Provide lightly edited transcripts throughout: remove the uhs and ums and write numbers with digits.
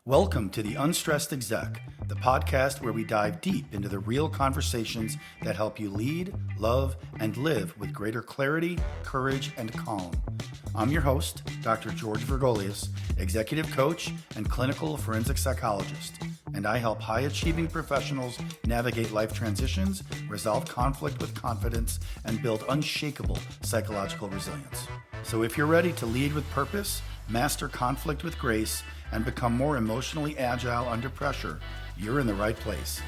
Welcome to the Unstressed Exec, the podcast where we dive deep into the real conversations that help you lead, love, and live with greater clarity, courage, and calm. I'm your host, Dr. George Vergolias, executive coach and clinical forensic psychologist, and I help high-achieving professionals navigate life transitions, resolve conflict with confidence, and build unshakable psychological resilience. So if you're ready to lead with purpose, master conflict with grace, and become more emotionally agile under pressure, you're in the right place.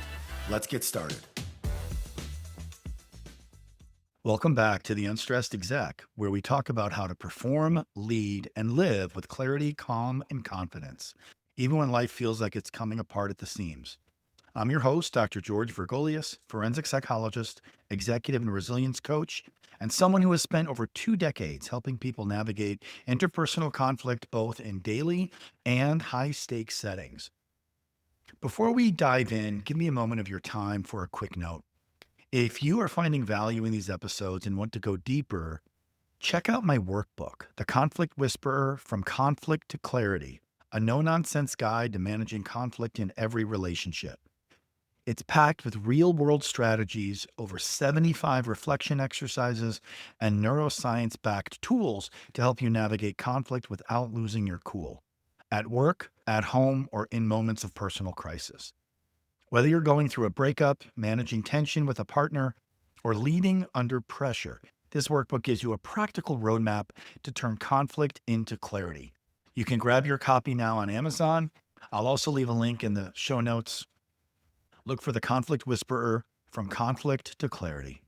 Let's get started. Welcome back to the Unstressed Exec, where we talk about how to perform, lead, and live with clarity, calm, and confidence, even when life feels like it's coming apart at the seams. I'm your host, Dr. George Vergolias, forensic psychologist, executive and resilience coach, and someone who has spent over 2 decades helping people navigate interpersonal conflict both in daily and high-stakes settings. Before we dive in, give me a moment of your time for a quick note. If you are finding value in these episodes and want to go deeper, check out my workbook, The Conflict Whisperer: From Conflict to Clarity, a no-nonsense guide to managing conflict in every relationship. It's packed with real-world strategies, over 75 reflection exercises, and neuroscience-backed tools to help you navigate conflict without losing your cool, at work, at home, or in moments of personal crisis. Whether you're going through a breakup, managing tension with a partner, or leading under pressure, this workbook gives you a practical roadmap to turn conflict into clarity. You can grab your copy now on Amazon. I'll also leave a link in the show notes. Look for The Conflict Whisperer: From Conflict to Clarity.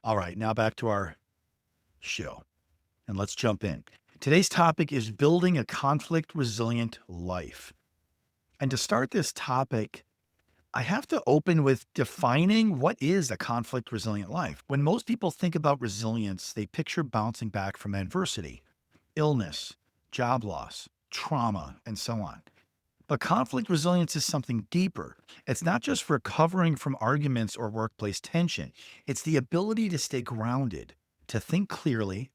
All right, now back to our show, and let's jump in. Today's topic is building a conflict-resilient life. And to start this topic, I have to open with defining what is a conflict-resilient life. When most people think about resilience, they picture bouncing back from adversity, illness, job loss, trauma, and so on. But conflict resilience is something deeper. It's not just recovering from arguments or workplace tension. It's the ability to stay grounded, to think clearly,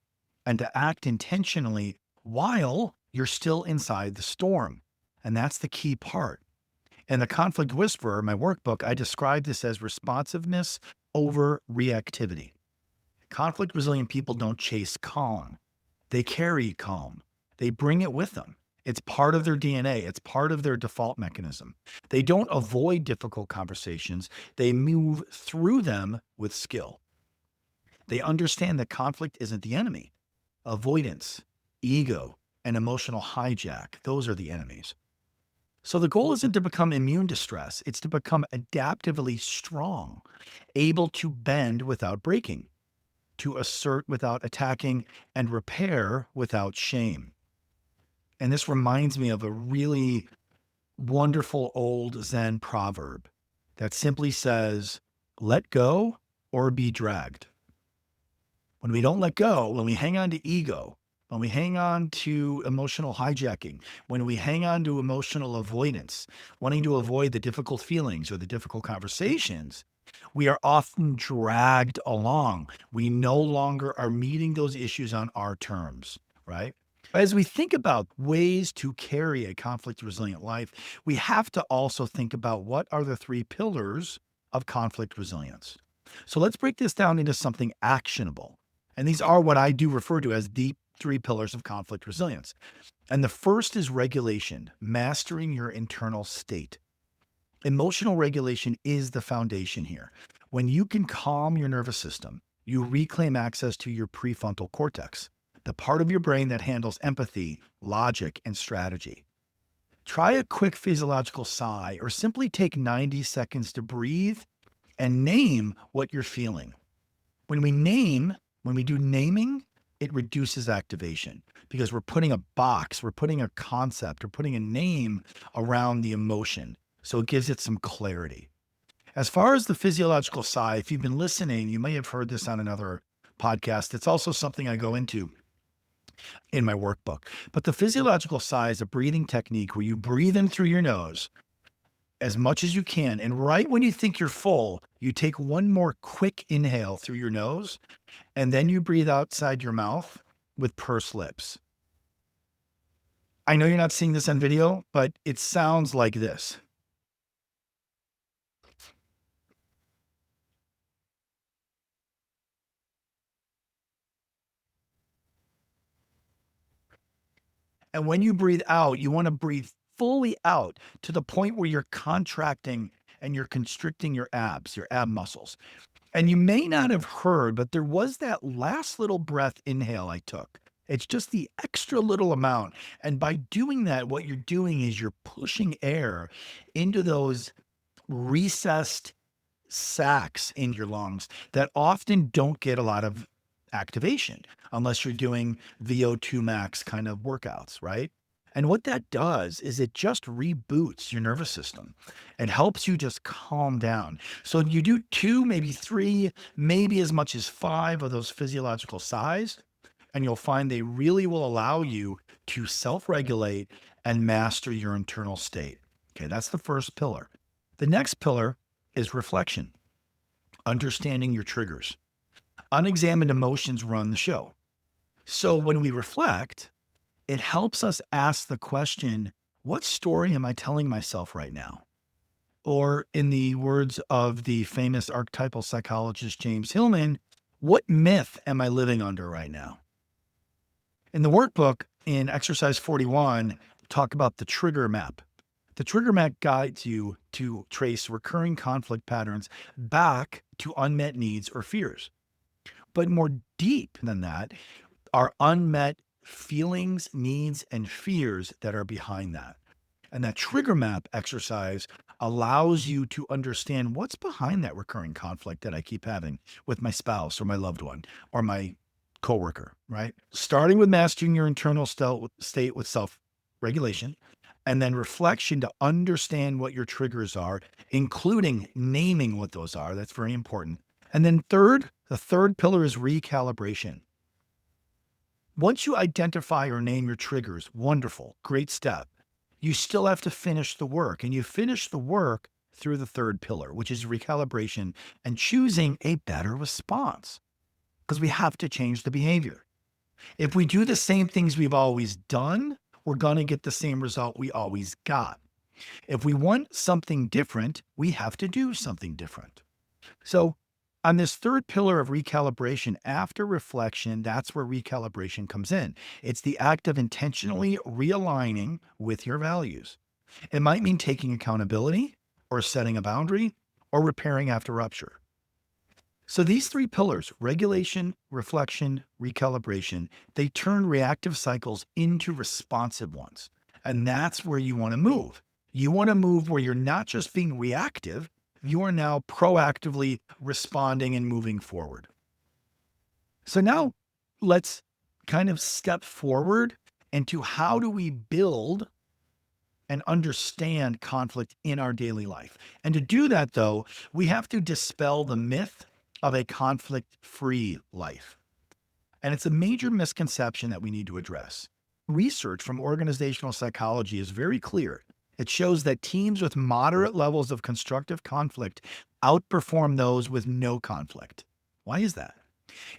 and to act intentionally while you're still inside the storm. And that's the key part. In The Conflict Whisperer, my workbook, I describe this as responsiveness over reactivity. Conflict resilient people don't chase calm. They carry calm. They bring it with them. It's part of their DNA. It's part of their default mechanism. They don't avoid difficult conversations. They move through them with skill. They understand that conflict isn't the enemy. Avoidance, ego, and emotional hijack, those are the enemies. So the goal isn't to become immune to stress. It's to become adaptively strong, able to bend without breaking, to assert without attacking, and repair without shame. And this reminds me of a really wonderful old Zen proverb that simply says, let go or be dragged. When we don't let go, when we hang on to ego, when we hang on to emotional hijacking, when we hang on to emotional avoidance, wanting to avoid the difficult feelings or the difficult conversations, we are often dragged along. We no longer are meeting those issues on our terms, right? As we think about ways to carry a conflict-resilient life, we have to also think about what are the 3 pillars of conflict resilience. So let's break this down into something actionable. And these are what I do refer to as the 3 pillars of conflict resilience. And the first is regulation, mastering your internal state. Emotional regulation is the foundation here. When you can calm your nervous system, you reclaim access to your prefrontal cortex, the part of your brain that handles empathy, logic, and strategy. Try a quick physiological sigh or simply take 90 seconds to breathe and name what you're feeling. When we do naming, it reduces activation because we're putting a box, we're putting a concept, we're putting a name around the emotion. So it gives it some clarity. As far as the physiological sigh, if you've been listening, you may have heard this on another podcast. It's also something I go into in my workbook. But the physiological sigh is a breathing technique where you breathe in through your nose as much as you can. And right when you think you're full, you take one more quick inhale through your nose, and then you breathe outside your mouth with pursed lips. I know you're not seeing this on video, but it sounds like this. And when you breathe out, you want to breathe fully out to the point where you're contracting and you're constricting your ab muscles. And you may not have heard, but there was that last little breath inhale I took. It's just the extra little amount. And by doing that, what you're doing is you're pushing air into those recessed sacs in your lungs that often don't get a lot of activation unless you're doing VO2 max kind of workouts, right? And what that does is it just reboots your nervous system and helps you just calm down. So you do two, maybe three, maybe as much as five of those physiological sighs, and you'll find they really will allow you to self regulate and master your internal state. Okay, that's the first pillar. The next pillar is reflection, understanding your triggers. Unexamined emotions run the show. So when we reflect, it helps us ask the question, what story am I telling myself right now? Or, in the words of the famous archetypal psychologist James Hillman, what myth am I living under right now? In the workbook, in exercise 41, talk about the trigger map. The trigger map guides you to trace recurring conflict patterns back to unmet needs or fears. But more deep than that are unmet feelings, needs, and fears that are behind that. And that trigger map exercise allows you to understand what's behind that recurring conflict that I keep having with my spouse or my loved one or my coworker, right? Starting with mastering your internal state with self regulation and then reflection to understand what your triggers are, including naming what those are. That's very important. And then the third pillar is recalibration. Once you identify or name your triggers, wonderful, great step. You still have to finish the work, and you finish the work through the third pillar, which is recalibration and choosing a better response because we have to change the behavior. If we do the same things we've always done, we're going to get the same result we always got. If we want something different, we have to do something different. So, on this third pillar of recalibration, after reflection, that's where recalibration comes in. It's the act of intentionally realigning with your values. It might mean taking accountability, or setting a boundary, or repairing after rupture. So these three pillars, regulation, reflection, recalibration, they turn reactive cycles into responsive ones. And that's where you want to move. You want to move where you're not just being reactive, you are now proactively responding and moving forward. So now let's kind of step forward into how do we build and understand conflict in our daily life. And to do that, though, we have to dispel the myth of a conflict free life. And it's a major misconception that we need to address. Research from organizational psychology is very clear. It shows that teams with moderate levels of constructive conflict outperform those with no conflict. Why is that?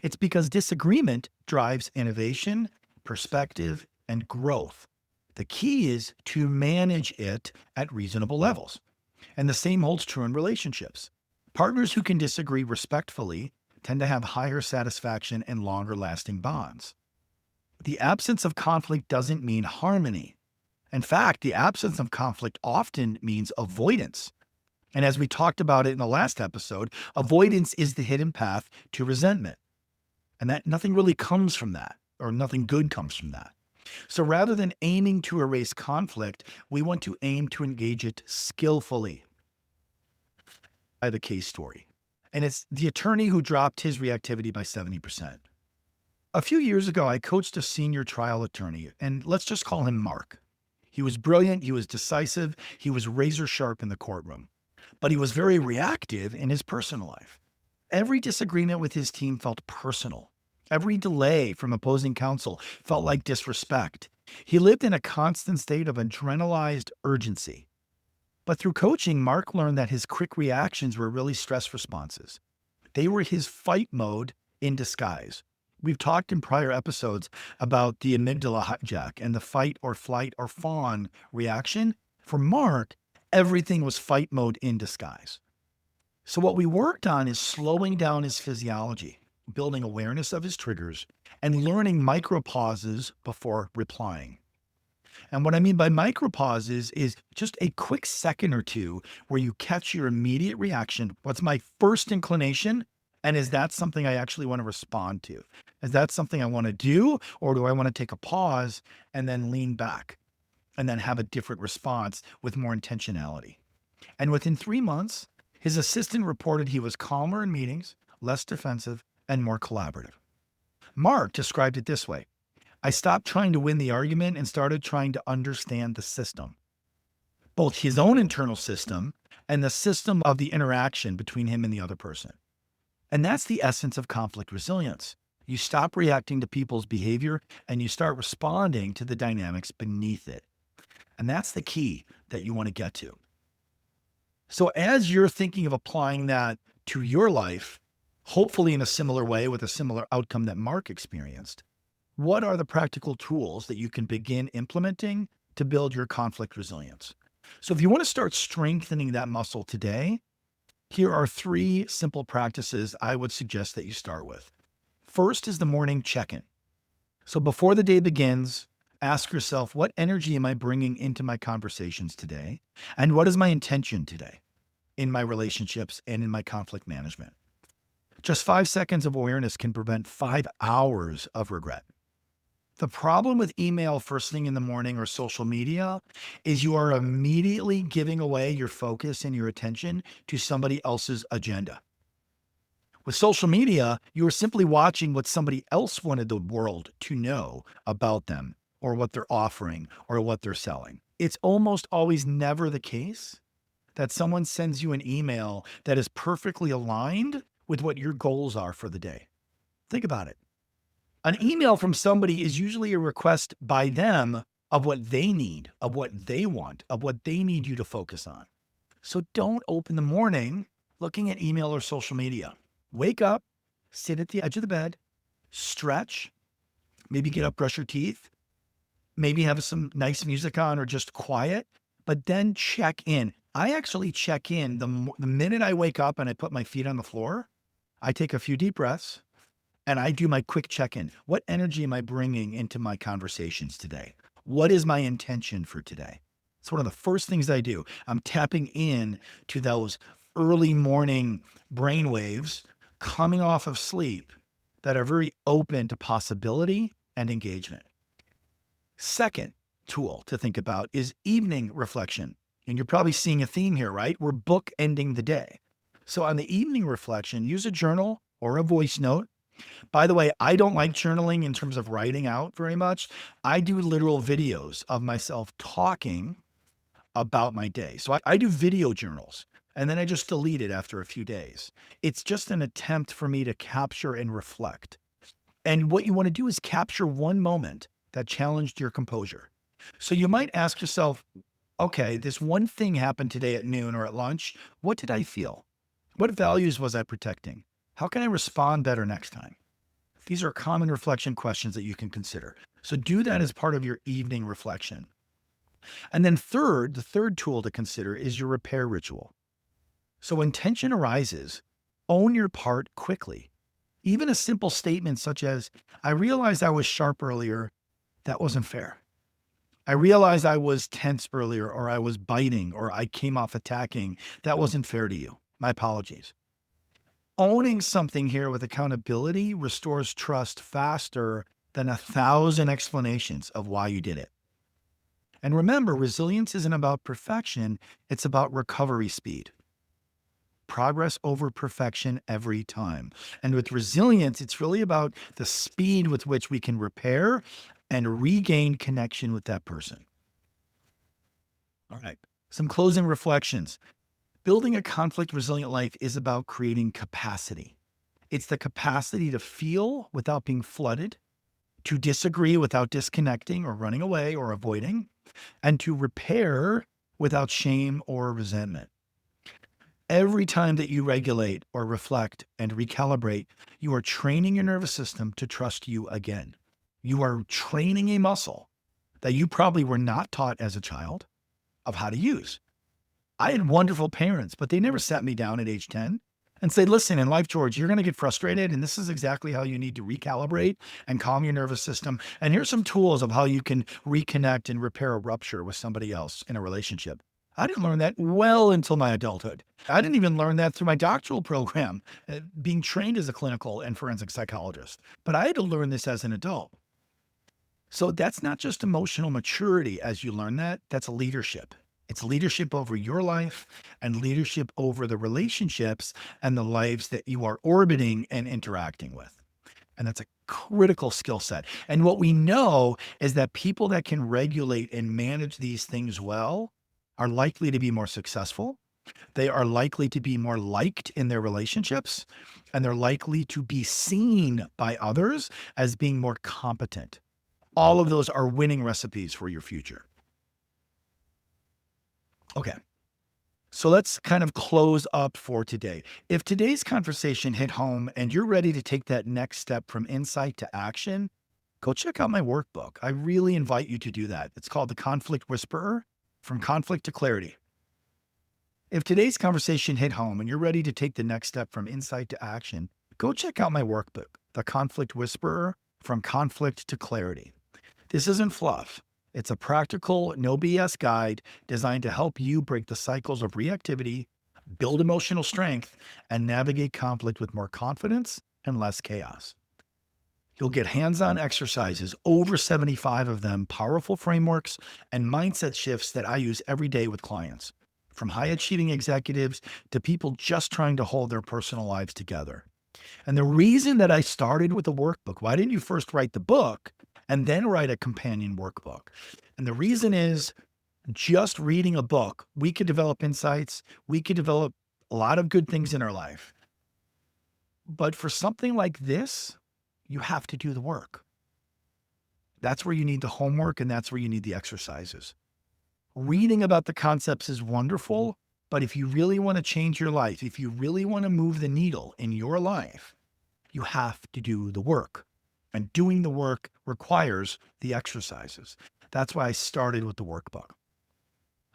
It's because disagreement drives innovation, perspective, and growth. The key is to manage it at reasonable levels. And the same holds true in relationships. Partners who can disagree respectfully tend to have higher satisfaction and longer lasting bonds. The absence of conflict doesn't mean harmony. In fact, the absence of conflict often means avoidance. And as we talked about it in the last episode, avoidance is the hidden path to resentment. And that nothing really comes from that, or nothing good comes from that. So rather than aiming to erase conflict, we want to aim to engage it skillfully. By the case story. And it's the attorney who dropped his reactivity by 70%. A few years ago, I coached a senior trial attorney, and let's just call him Mark. He was brilliant, he was decisive, he was razor sharp in the courtroom, but he was very reactive in his personal life. Every disagreement with his team felt personal. Every delay from opposing counsel felt like disrespect. He lived in a constant state of adrenalized urgency. But through coaching, Mark learned that his quick reactions were really stress responses. They were his fight mode in disguise. We've talked in prior episodes about the amygdala hijack and the fight or flight or fawn reaction. For Mark, everything was fight mode in disguise. So, what we worked on is slowing down his physiology, building awareness of his triggers, and learning micro pauses before replying. And what I mean by micro pauses is just a quick second or two where you catch your immediate reaction. What's my first inclination? And is that something I actually want to respond to? Is that something I want to do? Or do I want to take a pause and then lean back and then have a different response with more intentionality? And within 3 months, his assistant reported he was calmer in meetings, less defensive, and more collaborative. Mark described it this way: I stopped trying to win the argument and started trying to understand the system, both his own internal system and the system of the interaction between him and the other person. And that's the essence of conflict resilience. You stop reacting to people's behavior and you start responding to the dynamics beneath it. And that's the key that you want to get to. So, as you're thinking of applying that to your life, hopefully in a similar way with a similar outcome that Mark experienced, what are the practical tools that you can begin implementing to build your conflict resilience? So, if you want to start strengthening that muscle today, here are 3 simple practices I would suggest that you start with. First is the morning check in. So, before the day begins, ask yourself, what energy am I bringing into my conversations today? And what is my intention today in my relationships and in my conflict management? Just 5 seconds of awareness can prevent 5 hours of regret. The problem with email first thing in the morning or social media is you are immediately giving away your focus and your attention to somebody else's agenda. With social media, you are simply watching what somebody else wanted the world to know about them or what they're offering or what they're selling. It's almost always never the case that someone sends you an email that is perfectly aligned with what your goals are for the day. Think about it. An email from somebody is usually a request by them of what they need, of what they want, of what they need you to focus on. So don't open the morning looking at email or social media. Wake up, sit at the edge of the bed, stretch, maybe get up, brush your teeth, maybe have some nice music on or just quiet, but then check in. I actually check in the minute I wake up and I put my feet on the floor. I take a few deep breaths and I do my quick check-in. What energy am I bringing into my conversations today? What is my intention for today? It's one of the first things I do. I'm tapping in to those early morning brain waves coming off of sleep that are very open to possibility and engagement. Second tool to think about is evening reflection. And you're probably seeing a theme here, right? We're bookending the day. So on the evening reflection, use a journal or a voice note. By the way, I don't like journaling in terms of writing out very much. I do literal videos of myself talking about my day. So I do video journals and then I just delete it after a few days. It's just an attempt for me to capture and reflect. And what you want to do is capture one moment that challenged your composure. So you might ask yourself, okay, this one thing happened today at noon or at lunch. What did I feel? What values was I protecting? How can I respond better next time? These are common reflection questions that you can consider. So do that as part of your evening reflection. And then the third tool to consider is your repair ritual. So when tension arises, own your part quickly. Even a simple statement such as, I realized I was sharp earlier. That wasn't fair. I realized I was tense earlier, or I was biting, or I came off attacking. That wasn't fair to you. My apologies. Owning something here with accountability restores trust faster than 1,000 explanations of why you did it. And remember, resilience isn't about perfection, it's about recovery speed. Progress over perfection every time. And with resilience, it's really about the speed with which we can repair and regain connection with that person. All right, some closing reflections. Building a conflict resilient life is about creating capacity. It's the capacity to feel without being flooded, to disagree without disconnecting or running away or avoiding, and to repair without shame or resentment. Every time that you regulate or reflect and recalibrate, you are training your nervous system to trust you again. You are training a muscle that you probably were not taught as a child of how to use. I had wonderful parents, but they never sat me down at age 10 and said, listen, in life, George, you're going to get frustrated. And this is exactly how you need to recalibrate and calm your nervous system. And here's some tools of how you can reconnect and repair a rupture with somebody else in a relationship. I didn't learn that well until my adulthood. I didn't even learn that through my doctoral program, being trained as a clinical and forensic psychologist. But I had to learn this as an adult. So that's not just emotional maturity as you learn that, that's leadership. It's leadership over your life and leadership over the relationships and the lives that you are orbiting and interacting with. And that's a critical skill set. And what we know is that people that can regulate and manage these things well are likely to be more successful. They are likely to be more liked in their relationships, and they're likely to be seen by others as being more competent. All of those are winning recipes for your future. Okay. So let's kind of close up for today. If today's conversation hit home and you're ready to take that next step from insight to action, go check out my workbook. I really invite you to do that. It's called The Conflict Whisperer: From Conflict to Clarity. If today's conversation hit home and you're ready to take the next step from insight to action, go check out my workbook, The Conflict Whisperer: From Conflict to Clarity. This isn't fluff. It's a practical, no BS guide designed to help you break the cycles of reactivity, build emotional strength, and navigate conflict with more confidence and less chaos. You'll get hands-on exercises, over 75 of them, powerful frameworks, and mindset shifts that I use every day with clients, from high-achieving executives to people just trying to hold their personal lives together. And the reason that I started with the workbook, why didn't you first write the book and then write a companion workbook? And the reason is, just reading a book, we could develop insights, we could develop a lot of good things in our life. But for something like this, you have to do the work. That's where you need the homework, and that's where you need the exercises. Reading about the concepts is wonderful, but if you really want to change your life, if you really want to move the needle in your life, you have to do the work. And doing the work requires the exercises. That's why I started with the workbook.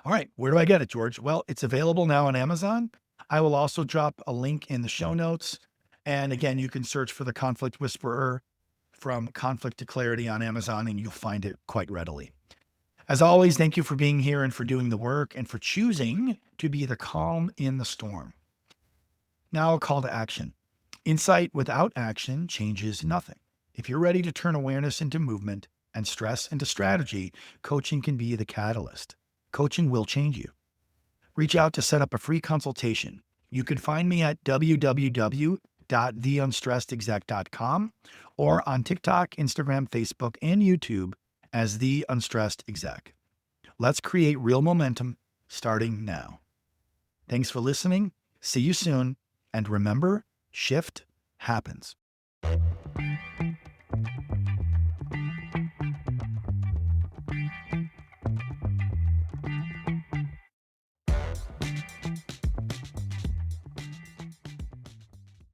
All right, where do I get it, George? Well, it's available now on Amazon. I will also drop a link in the show notes. And again, you can search for The Conflict Whisperer: From Conflict to Clarity on Amazon, and you'll find it quite readily. As always, thank you for being here and for doing the work and for choosing to be the calm in the storm. Now, a call to action. Insight without action changes nothing. If you're ready to turn awareness into movement and stress into strategy, coaching can be the catalyst. Coaching will change you. Reach out to set up a free consultation. You can find me at www.theunstressedexec.com or on TikTok, Instagram, Facebook, and YouTube as The Unstressed Exec. Let's create real momentum starting now. Thanks for listening. See you soon. And remember, shift happens.